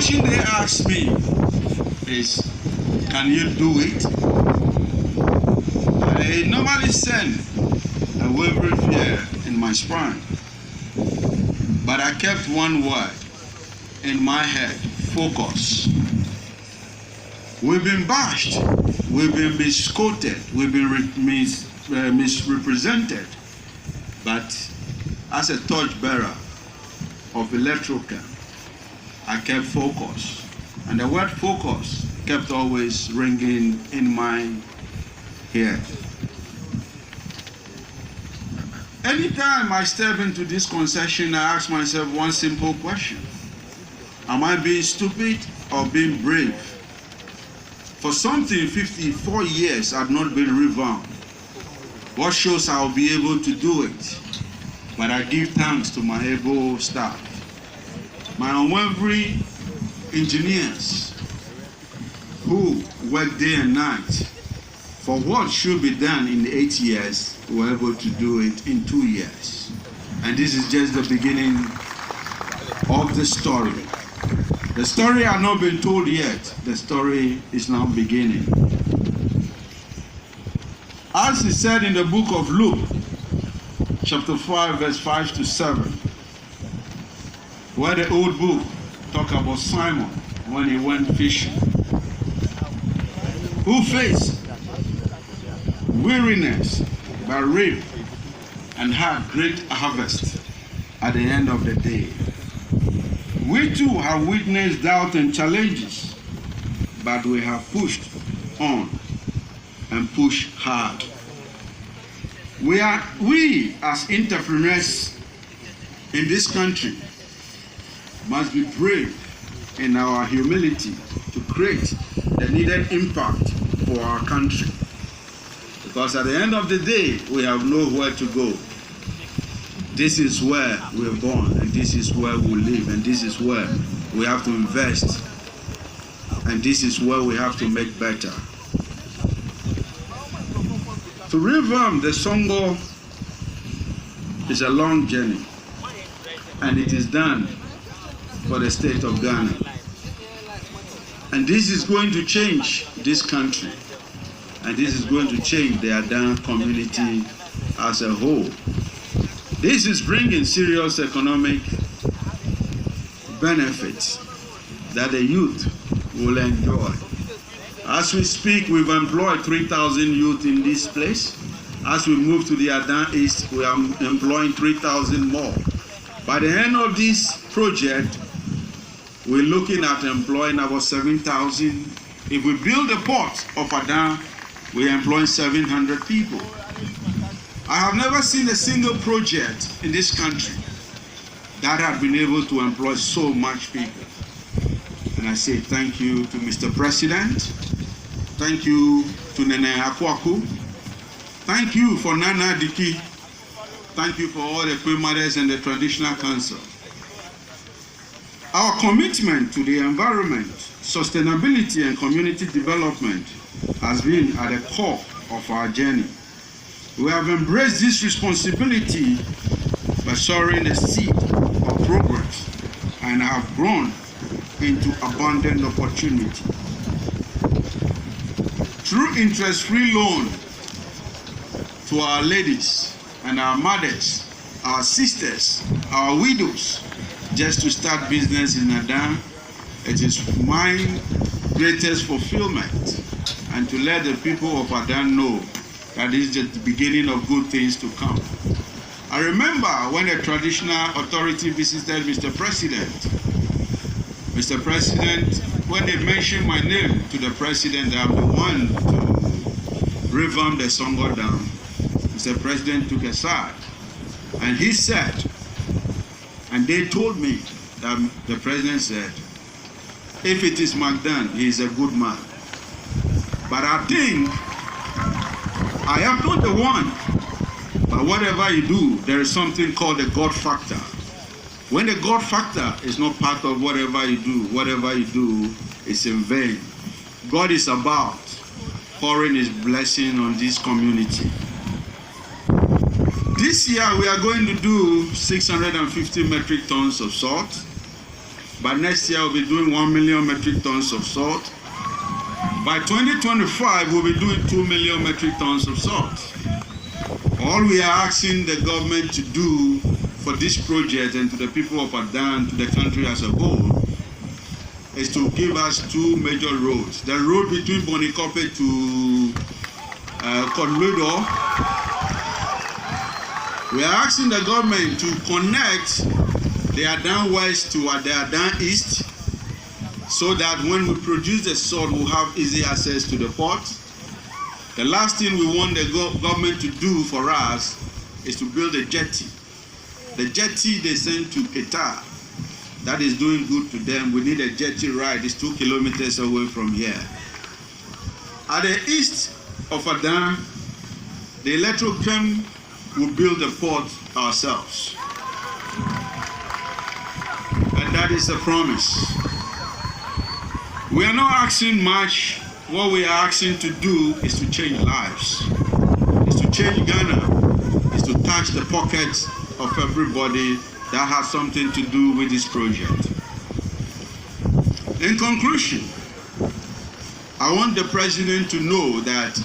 question they ask me is, can you do it? I normally send a wavering fear in my spine, but I kept one word in my head: focus. We've been bashed, we've been misquoted, we've been misrepresented, but as a torchbearer of electrochemical, I kept focus, and the word focus kept always ringing in my ear. Anytime I step into this concession, I ask myself one simple question: am I being stupid or being brave? For something 54 years had not been revamped. What shows I'll be able to do it? But I give thanks to my able staff, my unwavering engineers who work day and night. For what should be done in 8 years, we were able to do it in 2 years. And this is just the beginning of the story. The story has not been told yet. The story is now beginning. As is said in the book of Luke, chapter 5, verse 5 to 7, where the old book talks about Simon when he went fishing, who faced weariness but reaped and had great harvest at the end of the day. We too have witnessed doubt and challenges, but we have pushed on and pushed hard. We as entrepreneurs in this country must be brave in our humility to create the needed impact for our country. Because at the end of the day, we have nowhere to go. This is where we're born, and this is where we live, and this is where we have to invest, and this is where we have to make better. To revamp the SONGOR is a long journey, and it is done for the state of Ghana. And this is going to change this country, and this is going to change the Adan community as a whole. This is bringing serious economic benefits that the youth will enjoy. As we speak, we've employed 3,000 youth in this place. As we move to the Adan East, we are employing 3,000 more. By the end of this project, we're looking at employing about 7,000. If we build the port of Adan, we're employing 700 people. I have never seen a single project in this country that had been able to employ so much people. And I say thank you to Mr. President. Thank you to Nene Akwaku. Thank you for Nana Diki. Thank you for all the Queen Mothers and the Traditional Council. Our commitment to the environment, sustainability, and community development has been at the core of our journey. We have embraced this responsibility by sowing the seed of progress and have grown into abundant opportunity. Through interest-free loan to our ladies and our mothers, our sisters, our widows, just to start business in Adan, it is my greatest fulfillment, and to let the people of Adan know that this is just the beginning of good things to come. I remember when the traditional authority visited Mr. President. Mr. President, when they mentioned my name to the president, I'm the one to revamp the SONGOR Dam. Mr. President took a side, and he said, and they told me that the president said, if it is McDAN, he is a good man. But I think I am not the one. But whatever you do, there is something called the God factor. When the God factor is not part of whatever you do is in vain. God is about pouring his blessing on this community. This year we are going to do 650 metric tons of salt. By next year, we'll be doing 1 million metric tons of salt. By 2025, we'll be doing 2 million metric tons of salt. All we are asking the government to do for this project and to the people of McDAN, to the country as a whole, is to give us 2 major roads. The road between Bonikope to Kodludo. We are asking the government to connect the Adan West to the Adan East, so that when we produce the salt, we'll have easy access to the port. The last thing we want the government to do for us is to build a jetty. The jetty they send to Qatar, that is doing good to them. We need a jetty ride. It's 2 kilometers away from here. At the east of Adan, the S.K.M will build the port ourselves. And that is a promise. We are not asking much. What we are asking to do is to change lives. Is to change Ghana. Is to touch the pockets of everybody that has something to do with this project. In conclusion, I want the president to know that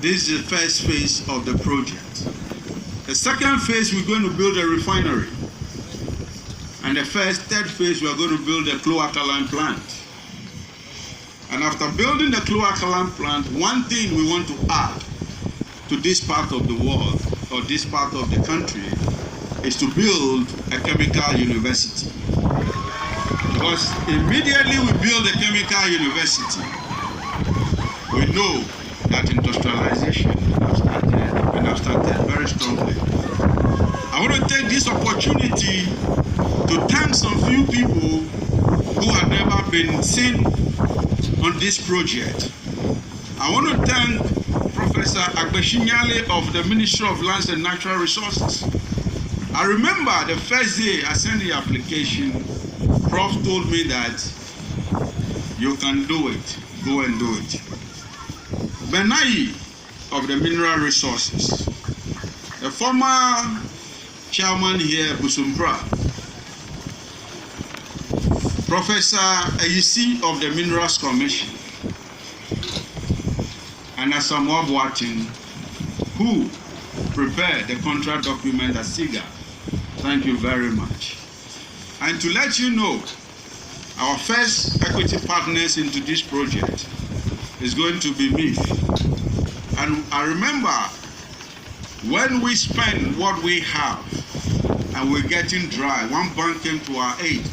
this is the first phase of the project. The second phase, we're going to build a refinery. And the third phase, we are going to build a chlor-alkali plant. And after building the chlor-alkali plant, one thing we want to add to this part of the world, or this part of the country, is to build a chemical university. Because immediately we build a chemical university, we know that industrialization has started very strongly. I want to take this opportunity to thank some few people who have never been seen on this project. I want to thank Professor Agbeshinyale of the Ministry of Lands and Natural Resources. I remember the first day I sent the application, Prof told me that you can do it, go and do it. Benai of the Mineral Resources, the former chairman here, Busumpra, Professor Ayisi of the Minerals Commission, and Asamoah Boateng, who prepared the contract document at SIGA. Thank you very much. And to let you know, our first equity partners into this project is going to be me. And I remember when we spend what we have and we're getting dry, one bank came to our aid,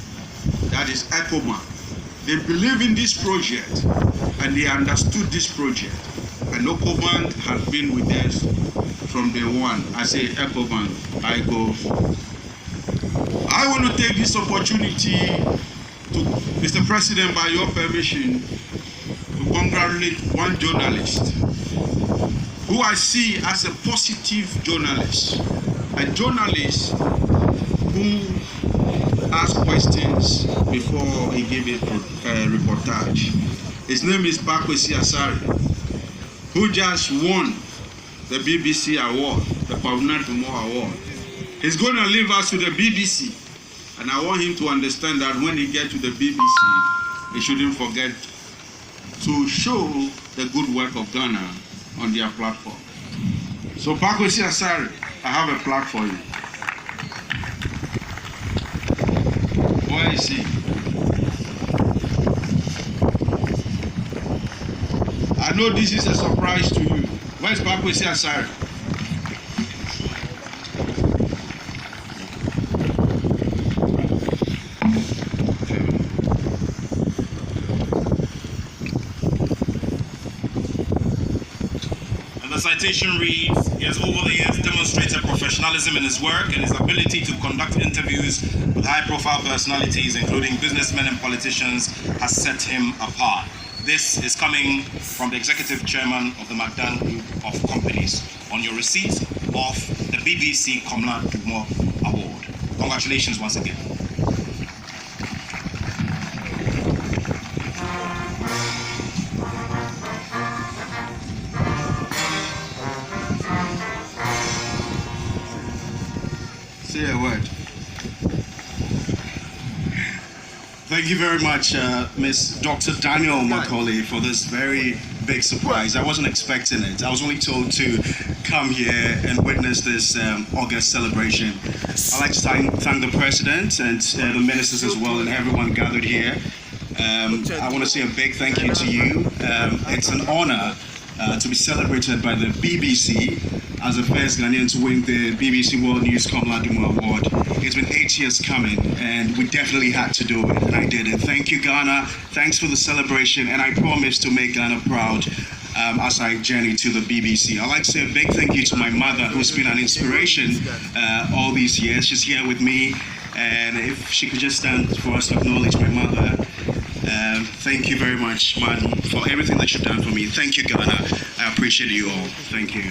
that is S.K.M. They believe in this project and they understood this project. And S.K.M has been with us from day one. I say S.K.M, I go. I want to take this opportunity to, Mr. President, by your permission, to congratulate one journalist who I see as a positive journalist, a journalist who asks questions before he gives a reportage. His name is Bakwesi Asare, who just won the BBC award, the Pavna Tumo award. He's going to leave us to the BBC, and I want him to understand that when he gets to the BBC, he shouldn't forget to show the good work of Ghana on their platform. So Bakwesi Asare, I have a plug for you. Where is he? I know this is a surprise to you. Where's Bakwesi Asare? The citation reads, he has over the years demonstrated professionalism in his work, and his ability to conduct interviews with high-profile personalities, including businessmen and politicians, has set him apart. This is coming from the Executive Chairman of the McDAN Group of Companies on your receipt of the BBC Komla Dumo Award. Congratulations once again. Say a word. Thank Thank you very much, Miss Dr. Daniel Macaulay, for this very big surprise. I wasn't expecting it. I was only told to come here and witness this August celebration. I'd like to thank the President and the ministers as well and everyone gathered here. I want to say a big thank you to you. It's an honor to be celebrated by the BBC as the first Ghanaian to win the BBC World News Komla-Dumu Award. It's been 8 years coming, and we definitely had to do it, and I did it. Thank you, Ghana. Thanks for the celebration, and I promise to make Ghana proud as I journey to the BBC. I'd like to say a big thank you to my mother, who's been an inspiration all these years. She's here with me, and if she could just stand for us to acknowledge my mother. Thank you very much, madam, for everything that you've done for me. Thank you, Ghana. I appreciate you all. Thank you.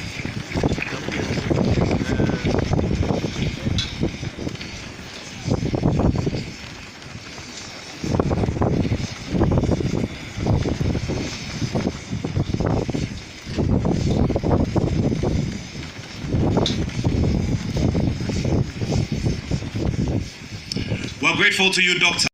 We're grateful to you, Doctor.